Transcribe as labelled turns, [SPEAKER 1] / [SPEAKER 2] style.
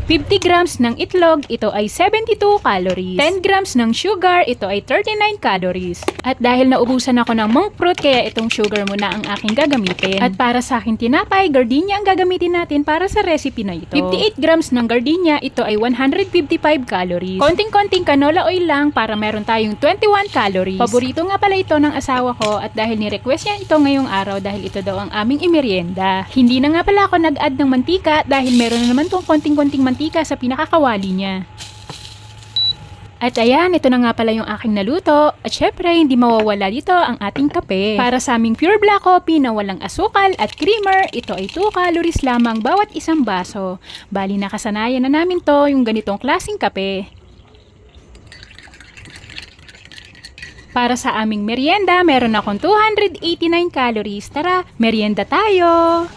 [SPEAKER 1] 50 grams ng itlog, ito ay 72 calories. 10 grams ng sugar, ito ay 39 calories. At dahil naubusan ako ng monk fruit, kaya itong sugar muna ang aking gagamitin. At para sa aking tinapay, gardenia ang gagamitin natin para sa recipe na ito. 58 grams ng gardenia, ito ay 155 calories. Konting-konting canola oil lang para meron tayong 21 calories. Paborito nga pala ito ng asawa ko at dahil ni-request niya ito ngayong araw dahil ito daw ang aming imerienda. Hindi na nga pala ako nag-add ng mantika dahil meron na naman tong konting-konting mantika sa pinakakawali niya. At ayan, ito na nga pala yung aking naluto. At syempre, hindi mawawala dito ang ating kape. Para sa aming pure black coffee na walang asukal at creamer, ito ay 2 calories lamang bawat isang baso. Bali nakasanayan na namin to yung ganitong klaseng kape. Para sa aming merienda, meron akong 289 calories. Tara, merienda tayo!